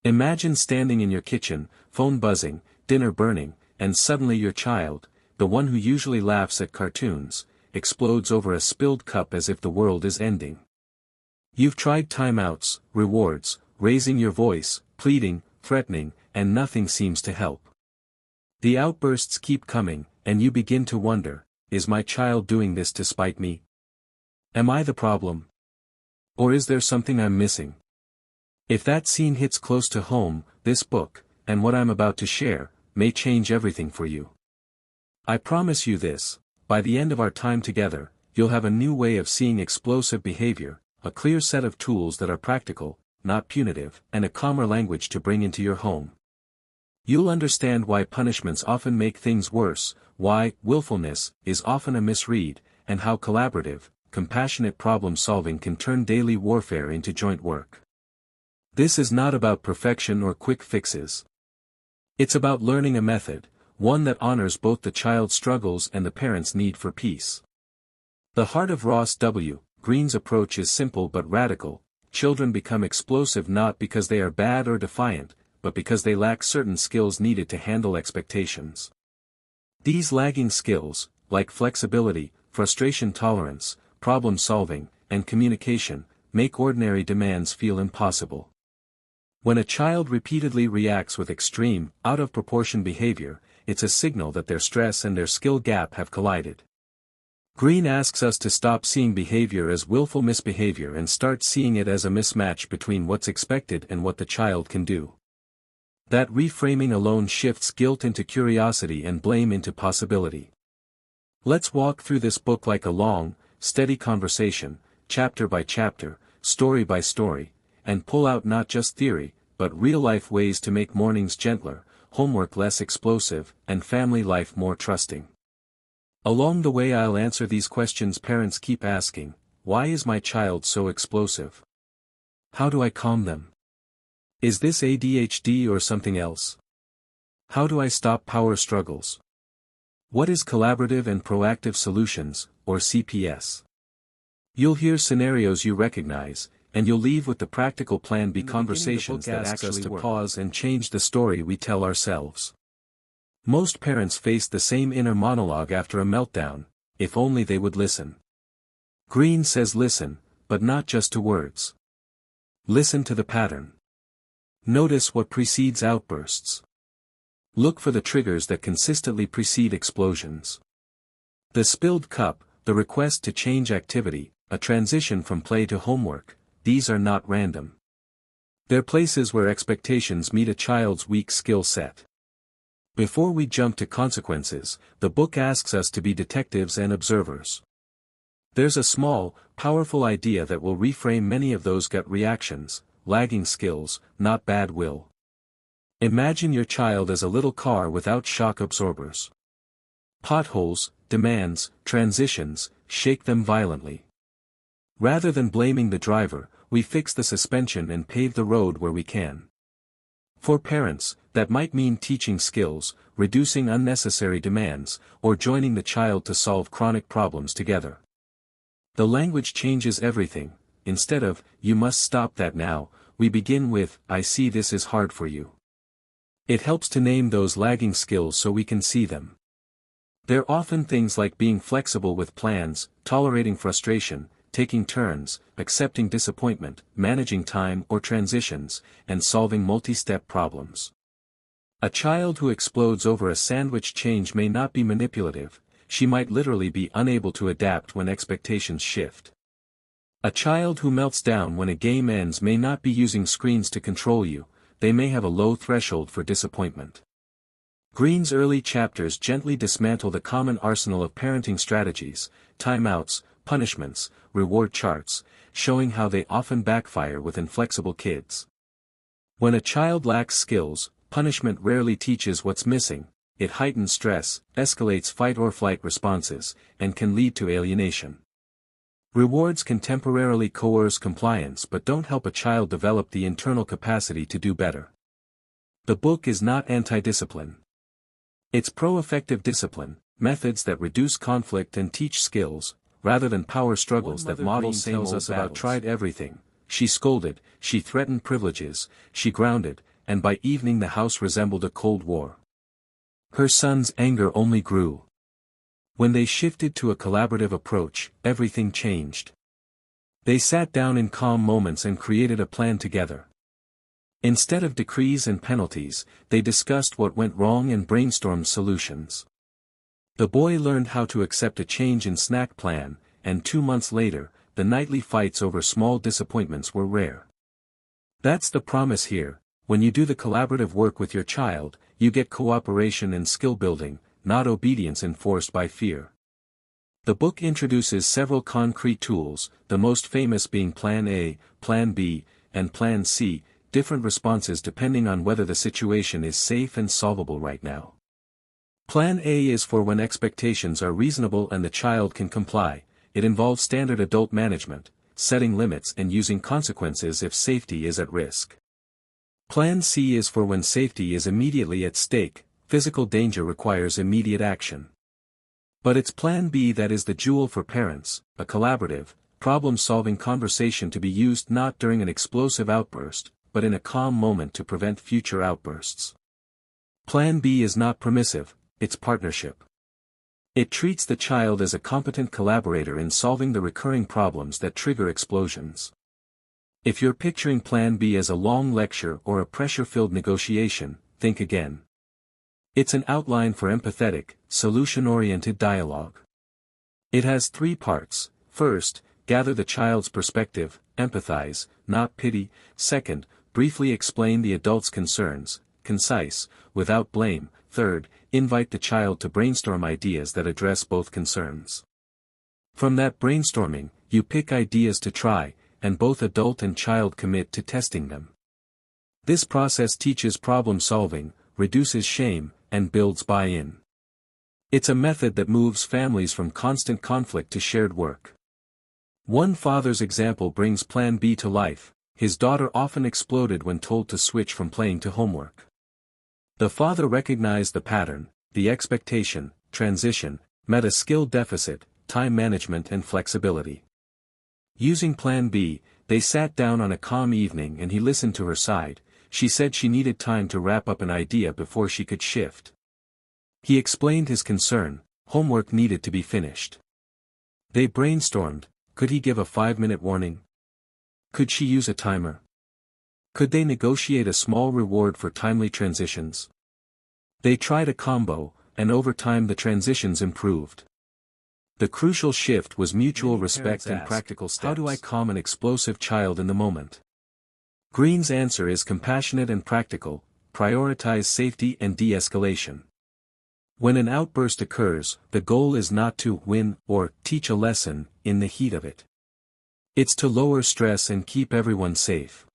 Imagine standing in your kitchen, phone buzzing, dinner burning, and suddenly your child, the one who usually laughs at cartoons, explodes over a spilled cup as if the world is ending. You've tried timeouts, rewards, raising your voice, pleading, threatening, and nothing seems to help. The outbursts keep coming, and you begin to wonder, is my child doing this to spite me? Am I the problem? Or is there something I'm missing? If that scene hits close to home, this book, and what I'm about to share, may change everything for you. I promise you this, by the end of our time together, you'll have a new way of seeing explosive behavior, a clear set of tools that are practical, not punitive, and a calmer language to bring into your home. You'll understand why punishments often make things worse, why willfulness is often a misread, and how collaborative, compassionate problem-solving can turn daily warfare into joint work. This is not about perfection or quick fixes. It's about learning a method, one that honors both the child's struggles and the parent's need for peace. The heart of Ross W. Greene's approach is simple but radical. Children become explosive not because they are bad or defiant, but because they lack certain skills needed to handle expectations. These lagging skills, like flexibility, frustration tolerance, problem-solving, and communication, make ordinary demands feel impossible. When a child repeatedly reacts with extreme, out-of-proportion behavior, it's a signal that their stress and their skill gap have collided. Greene asks us to stop seeing behavior as willful misbehavior and start seeing it as a mismatch between what's expected and what the child can do. That reframing alone shifts guilt into curiosity and blame into possibility. Let's walk through this book like a long, steady conversation, chapter by chapter, story by story, and pull out not just theory, but real-life ways to make mornings gentler, homework less explosive, and family life more trusting. Along the way I'll answer these questions parents keep asking: why is my child so explosive? How do I calm them? Is this ADHD or something else? How do I stop power struggles? What is collaborative and proactive solutions, or CPS? You'll hear scenarios you recognize, and you'll leave with the practical plan B conversations that ask us to pause and change the story we tell ourselves. Most parents face the same inner monologue after a meltdown: if only they would listen. Greene says listen, but not just to words. Listen to the pattern. Notice what precedes outbursts. Look for the triggers that consistently precede explosions. The spilled cup, the request to change activity, a transition from play to homework, these are not random. They're places where expectations meet a child's weak skill set. Before we jump to consequences, the book asks us to be detectives and observers. There's a small, powerful idea that will reframe many of those gut reactions: lagging skills, not bad will. Imagine your child as a little car without shock absorbers. Potholes, demands, transitions, shake them violently. Rather than blaming the driver, we fix the suspension and pave the road where we can. For parents, that might mean teaching skills, reducing unnecessary demands, or joining the child to solve chronic problems together. The language changes everything. Instead of, "you must stop that now," we begin with, "I see this is hard for you." It helps to name those lagging skills so we can see them. They're often things like being flexible with plans, tolerating frustration, taking turns, accepting disappointment, managing time or transitions, and solving multi-step problems. A child who explodes over a sandwich change may not be manipulative; she might literally be unable to adapt when expectations shift. A child who melts down when a game ends may not be using screens to control you; they may have a low threshold for disappointment. Greene's early chapters gently dismantle the common arsenal of parenting strategies: timeouts, punishments, reward charts, showing how they often backfire with inflexible kids. When a child lacks skills, punishment rarely teaches what's missing. It heightens stress, escalates fight-or-flight responses, and can lead to alienation. Rewards can temporarily coerce compliance but don't help a child develop the internal capacity to do better. The book is not anti-discipline. It's pro-effective discipline, methods that reduce conflict and teach skills, rather than power struggles that model same old battles. Tried everything. She scolded, she threatened privileges, she grounded, and by evening the house resembled a Cold War. Her son's anger only grew. When they shifted to a collaborative approach, everything changed. They sat down in calm moments and created a plan together. Instead of decrees and penalties, they discussed what went wrong and brainstormed solutions. The boy learned how to accept a change in snack plan, and 2 months later, the nightly fights over small disappointments were rare. That's the promise here: when you do the collaborative work with your child, you get cooperation and skill building, not obedience enforced by fear. The book introduces several concrete tools, the most famous being Plan A, Plan B, and Plan C, different responses depending on whether the situation is safe and solvable right now. Plan A is for when expectations are reasonable and the child can comply. It involves standard adult management, setting limits and using consequences if safety is at risk. Plan C is for when safety is immediately at stake, physical danger requires immediate action. But it's Plan B that is the jewel for parents, a collaborative, problem-solving conversation to be used not during an explosive outburst, but in a calm moment to prevent future outbursts. Plan B is not permissive, it's partnership. It treats the child as a competent collaborator in solving the recurring problems that trigger explosions. If you're picturing Plan B as a long lecture or a pressure-filled negotiation, think again. It's an outline for empathetic, solution-oriented dialogue. It has 3 parts. First, gather the child's perspective, empathize, not pity. Second, briefly explain the adult's concerns, concise, without blame. Third, invite the child to brainstorm ideas that address both concerns. From that brainstorming, you pick ideas to try, and both adult and child commit to testing them. This process teaches problem solving, reduces shame, and builds buy-in. It's a method that moves families from constant conflict to shared work. One father's example brings Plan B to life. His daughter often exploded when told to switch from playing to homework. The father recognized the pattern, the expectation, transition, met a skill deficit, time management and flexibility. Using Plan B, they sat down on a calm evening and he listened to her side. She said she needed time to wrap up an idea before she could shift. He explained his concern: homework needed to be finished. They brainstormed: could he give a 5-minute warning? Could she use a timer? Could they negotiate a small reward for timely transitions? They tried a combo, and over time the transitions improved. The crucial shift was mutual respect and practical steps. How do I calm an explosive child in the moment? Greene's answer is compassionate and practical: prioritize safety and de-escalation. When an outburst occurs, the goal is not to win or teach a lesson in the heat of it. It's to lower stress and keep everyone safe.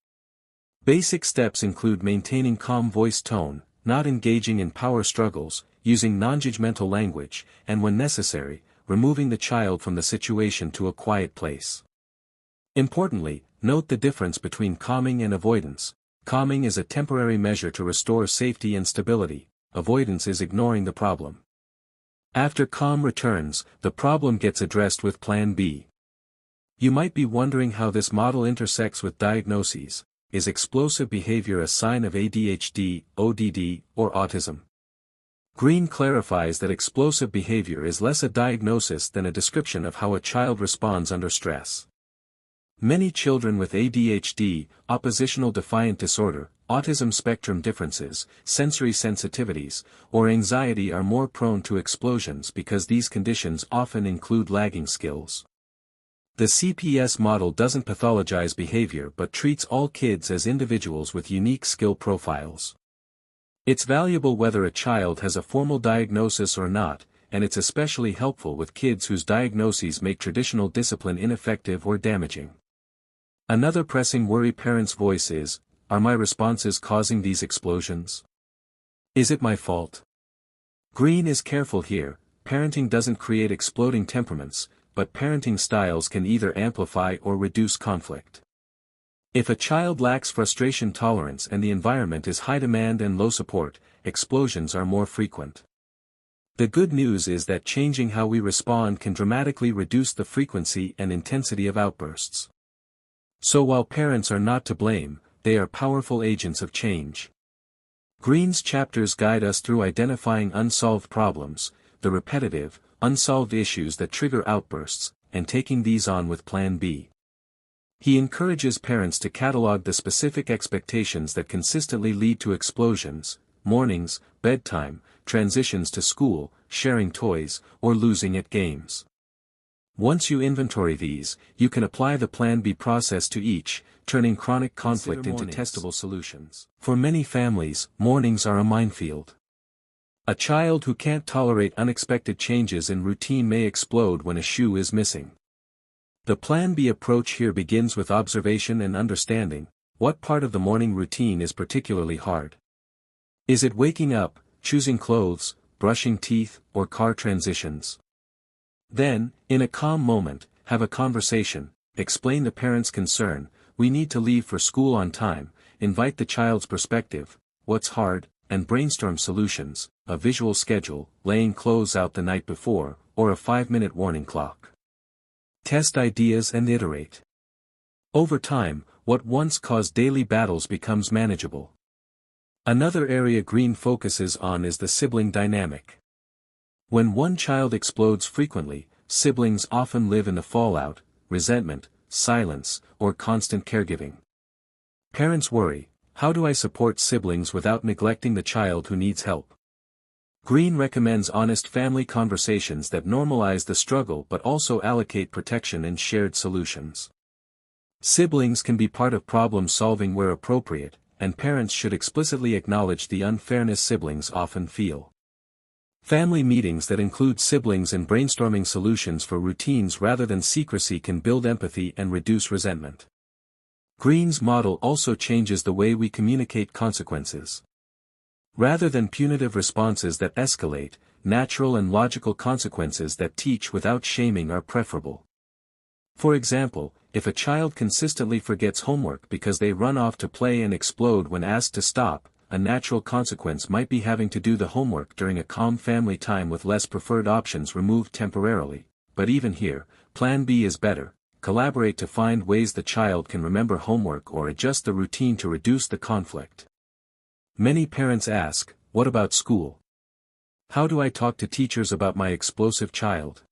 Basic steps include maintaining calm voice tone, not engaging in power struggles, using non-judgmental language, and when necessary, removing the child from the situation to a quiet place. Importantly, note the difference between calming and avoidance. Calming is a temporary measure to restore safety and stability. Avoidance is ignoring the problem. After calm returns, the problem gets addressed with Plan B. You might be wondering how this model intersects with diagnoses. Is explosive behavior a sign of ADHD, ODD, or autism? Greene clarifies that explosive behavior is less a diagnosis than a description of how a child responds under stress. Many children with ADHD, oppositional defiant disorder, autism spectrum differences, sensory sensitivities, or anxiety are more prone to explosions because these conditions often include lagging skills. The CPS model doesn't pathologize behavior but treats all kids as individuals with unique skill profiles. It's valuable whether a child has a formal diagnosis or not, and it's especially helpful with kids whose diagnoses make traditional discipline ineffective or damaging. Another pressing worry parents voice is: are my responses causing these explosions? Is it my fault? Greene is careful here. Parenting doesn't create exploding temperaments, but parenting styles can either amplify or reduce conflict. If a child lacks frustration tolerance and the environment is high demand and low support, explosions are more frequent. The good news is that changing how we respond can dramatically reduce the frequency and intensity of outbursts. So while parents are not to blame, they are powerful agents of change. Greene's chapters guide us through identifying unsolved problems, the repetitive, unsolved issues that trigger outbursts, and taking these on with Plan B. He encourages parents to catalog the specific expectations that consistently lead to explosions: mornings, bedtime, transitions to school, sharing toys, or losing at games. Once you inventory these, you can apply the Plan B process to each, turning chronic conflict into testable solutions. For many families, mornings are a minefield. A child who can't tolerate unexpected changes in routine may explode when a shoe is missing. The Plan B approach here begins with observation and understanding. What part of the morning routine is particularly hard? Is it waking up, choosing clothes, brushing teeth, or car transitions? Then, in a calm moment, have a conversation, explain the parent's concern: we need to leave for school on time, invite the child's perspective, what's hard, and brainstorm solutions: a visual schedule, laying clothes out the night before, or a 5-minute warning clock. Test ideas and iterate. Over time, what once caused daily battles becomes manageable. Another area Greene focuses on is the sibling dynamic. When one child explodes frequently, siblings often live in the fallout: resentment, silence, or constant caregiving. Parents worry: how do I support siblings without neglecting the child who needs help? Greene recommends honest family conversations that normalize the struggle but also allocate protection and shared solutions. Siblings can be part of problem solving where appropriate, and parents should explicitly acknowledge the unfairness siblings often feel. Family meetings that include siblings in brainstorming solutions for routines rather than secrecy can build empathy and reduce resentment. Greene's model also changes the way we communicate consequences. Rather than punitive responses that escalate, natural and logical consequences that teach without shaming are preferable. For example, if a child consistently forgets homework because they run off to play and explode when asked to stop, a natural consequence might be having to do the homework during a calm family time with less preferred options removed temporarily. But even here, Plan B is better: collaborate to find ways the child can remember homework or adjust the routine to reduce the conflict. Many parents ask, what about school? How do I talk to teachers about my explosive child?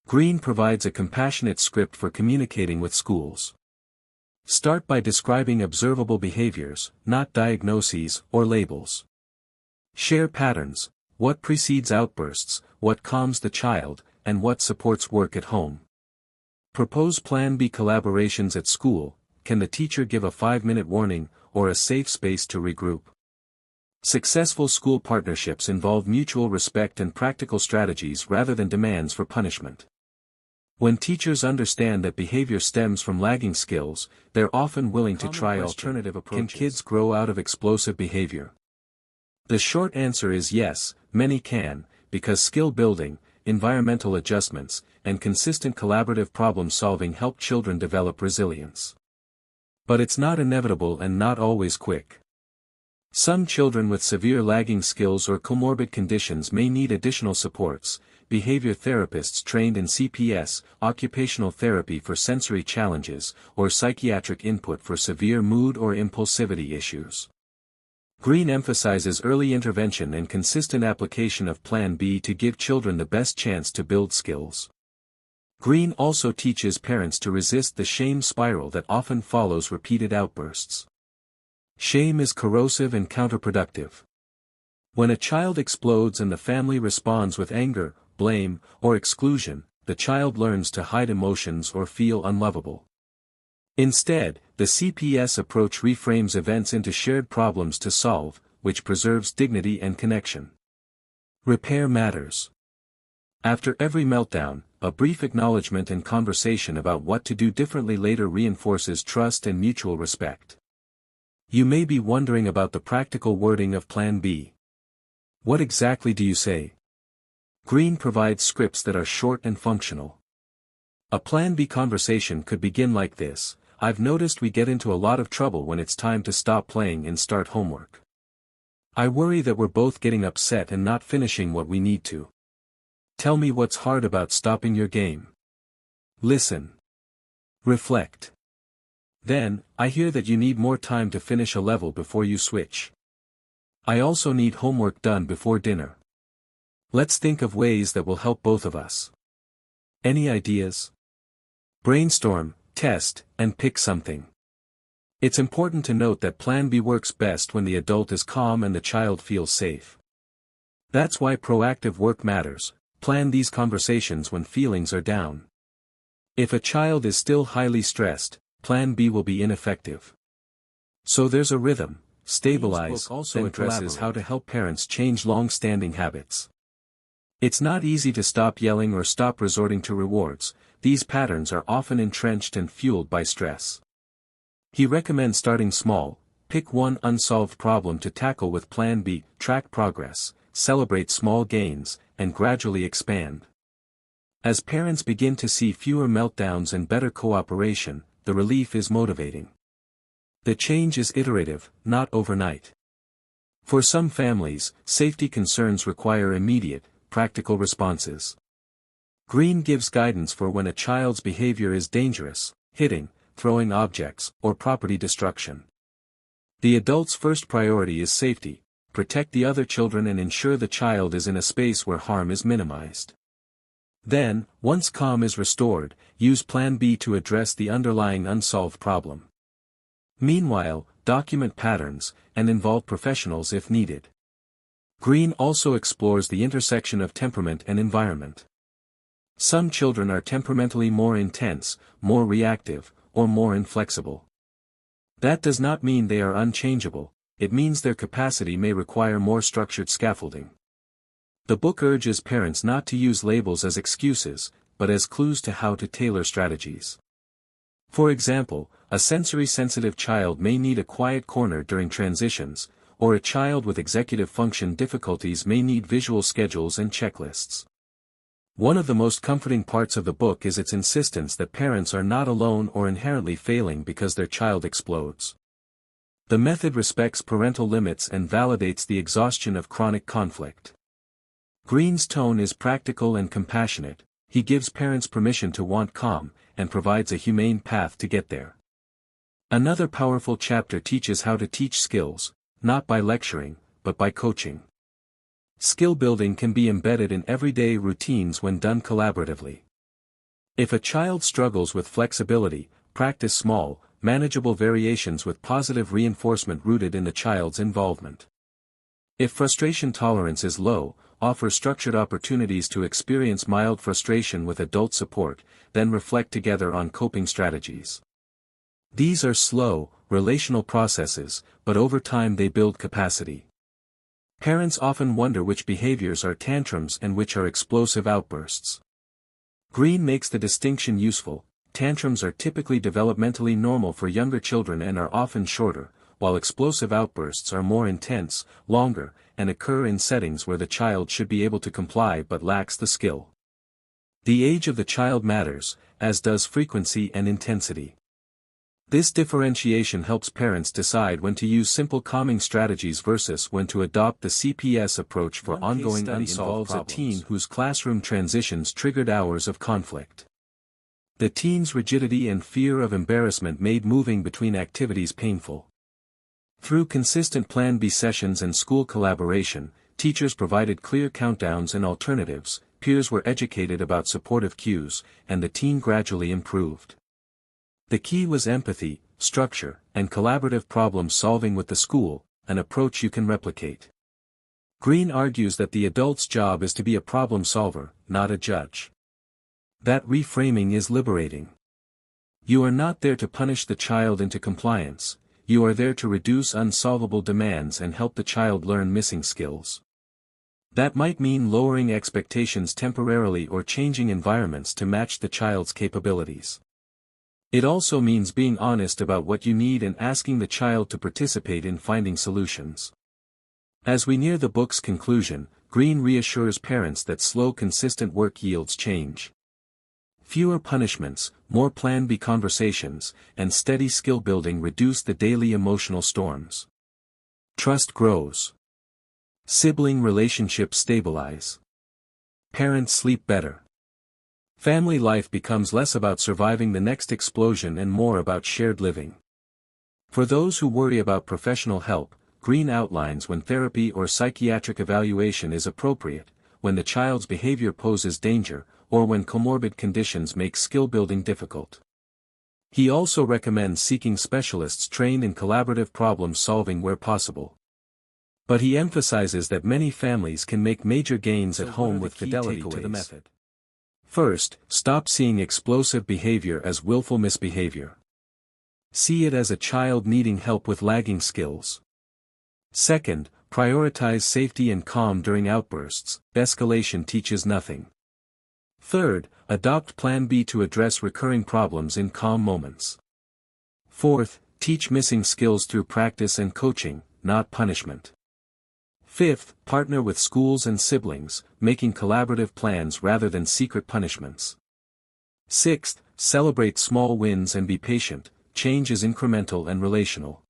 Greene provides a compassionate script for communicating with schools. Start by describing observable behaviors, not diagnoses or labels. Share patterns: what precedes outbursts, what calms the child, and what supports work at home. Propose Plan B collaborations at school: can the teacher give a 5-minute warning, or a safe space to regroup? Successful school partnerships involve mutual respect and practical strategies rather than demands for punishment. When teachers understand that behavior stems from lagging skills, they're often willing to try alternative approaches. Can kids grow out of explosive behavior? The short answer is yes, many can, because skill building, environmental adjustments, and consistent collaborative problem solving help children develop resilience. But it's not inevitable and not always quick. Some children with severe lagging skills or comorbid conditions may need additional supports: behavior therapists trained in CPS, occupational therapy for sensory challenges, or psychiatric input for severe mood or impulsivity issues. Greene emphasizes early intervention and consistent application of Plan B to give children the best chance to build skills. Greene also teaches parents to resist the shame spiral that often follows repeated outbursts. Shame is corrosive and counterproductive. When a child explodes and the family responds with anger, blame, or exclusion, the child learns to hide emotions or feel unlovable. Instead, the CPS approach reframes events into shared problems to solve, which preserves dignity and connection. Repair matters. After every meltdown, a brief acknowledgement and conversation about what to do differently later reinforces trust and mutual respect. You may be wondering about the practical wording of Plan B. What exactly do you say? Greene provides scripts that are short and functional. A Plan B conversation could begin like this: I've noticed we get into a lot of trouble when it's time to stop playing and start homework. I worry that we're both getting upset and not finishing what we need to. Tell me what's hard about stopping your game. Listen. Reflect. Then, I hear that you need more time to finish a level before you switch. I also need homework done before dinner. Let's think of ways that will help both of us. Any ideas? Brainstorm, test, and pick something. It's important to note that Plan B works best when the adult is calm and the child feels safe. That's why proactive work matters. Plan these conversations when feelings are down. If a child is still highly stressed, Plan B will be ineffective. So there's a rhythm. Stabilize also addresses how to help parents change long-standing habits. It's not easy to stop yelling or stop resorting to rewards. These patterns are often entrenched and fueled by stress. He recommends starting small. Pick one unsolved problem to tackle with Plan B, track progress, celebrate small gains, and gradually expand. As parents begin to see fewer meltdowns and better cooperation, the relief is motivating. The change is iterative, not overnight. For some families, safety concerns require immediate, practical responses. Greene gives guidance for when a child's behavior is dangerous: hitting, throwing objects, or property destruction. The adult's first priority is safety. Protect the other children and ensure the child is in a space where harm is minimized. Then, once calm is restored, use Plan B to address the underlying unsolved problem. Meanwhile, document patterns, and involve professionals if needed. Greene also explores the intersection of temperament and environment. Some children are temperamentally more intense, more reactive, or more inflexible. That does not mean they are unchangeable. It means their capacity may require more structured scaffolding. The book urges parents not to use labels as excuses, but as clues to how to tailor strategies. For example, a sensory-sensitive child may need a quiet corner during transitions, or a child with executive function difficulties may need visual schedules and checklists. One of the most comforting parts of the book is its insistence that parents are not alone or inherently failing because their child explodes. The method respects parental limits and validates the exhaustion of chronic conflict. Greene's tone is practical and compassionate. He gives parents permission to want calm, and provides a humane path to get there. Another powerful chapter teaches how to teach skills, not by lecturing, but by coaching. Skill building can be embedded in everyday routines when done collaboratively. If a child struggles with flexibility, practice small, manageable variations with positive reinforcement rooted in the child's involvement. If frustration tolerance is low, offer structured opportunities to experience mild frustration with adult support, then reflect together on coping strategies. These are slow, relational processes, but over time they build capacity. Parents often wonder which behaviors are tantrums and which are explosive outbursts. Greene makes the distinction useful. Tantrums are typically developmentally normal for younger children and are often shorter, while explosive outbursts are more intense, longer, and occur in settings where the child should be able to comply but lacks the skill. The age of the child matters, as does frequency and intensity. This differentiation helps parents decide when to use simple calming strategies versus when to adopt the CPS approach for ongoing unsolved problems. A teen whose classroom transitions triggered hours of conflict. The teen's rigidity and fear of embarrassment made moving between activities painful. Through consistent Plan B sessions and school collaboration, teachers provided clear countdowns and alternatives, peers were educated about supportive cues, and the teen gradually improved. The key was empathy, structure, and collaborative problem solving with the school, an approach you can replicate. Greene argues that the adult's job is to be a problem solver, not a judge. That reframing is liberating. You are not there to punish the child into compliance, you are there to reduce unsolvable demands and help the child learn missing skills. That might mean lowering expectations temporarily or changing environments to match the child's capabilities. It also means being honest about what you need and asking the child to participate in finding solutions. As we near the book's conclusion, Greene reassures parents that slow consistent work yields change. Fewer punishments, more Plan B conversations, and steady skill building reduce the daily emotional storms. Trust grows. Sibling relationships stabilize. Parents sleep better. Family life becomes less about surviving the next explosion and more about shared living. For those who worry about professional help, Greene outlines when therapy or psychiatric evaluation is appropriate, when the child's behavior poses danger, or when comorbid conditions make skill building difficult. He also recommends seeking specialists trained in collaborative problem solving where possible. But he emphasizes that many families can make major gains at home with fidelity to the method. First, stop seeing explosive behavior as willful misbehavior. See it as a child needing help with lagging skills. Second, prioritize safety and calm during outbursts. Escalation teaches nothing. Third, adopt Plan B to address recurring problems in calm moments. Fourth, teach missing skills through practice and coaching, not punishment. Fifth, partner with schools and siblings, making collaborative plans rather than secret punishments. Sixth, celebrate small wins and be patient. Change is incremental and relational.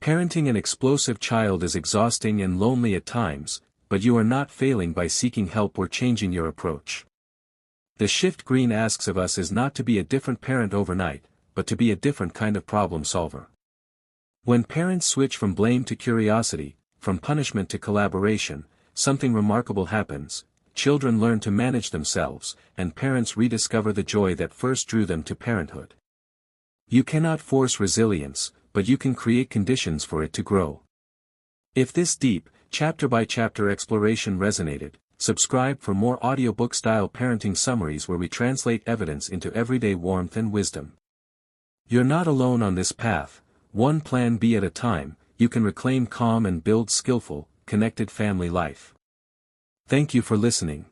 Parenting an explosive child is exhausting and lonely at times, but you are not failing by seeking help or changing your approach. The shift Greene asks of us is not to be a different parent overnight, but to be a different kind of problem solver. When parents switch from blame to curiosity, from punishment to collaboration, something remarkable happens. Children learn to manage themselves, and parents rediscover the joy that first drew them to parenthood. You cannot force resilience, but you can create conditions for it to grow. If this deep, chapter-by-chapter exploration resonated, subscribe for more audiobook-style parenting summaries where we translate evidence into everyday warmth and wisdom. You're not alone on this path. One Plan B at a time, you can reclaim calm and build skillful, connected family life. Thank you for listening.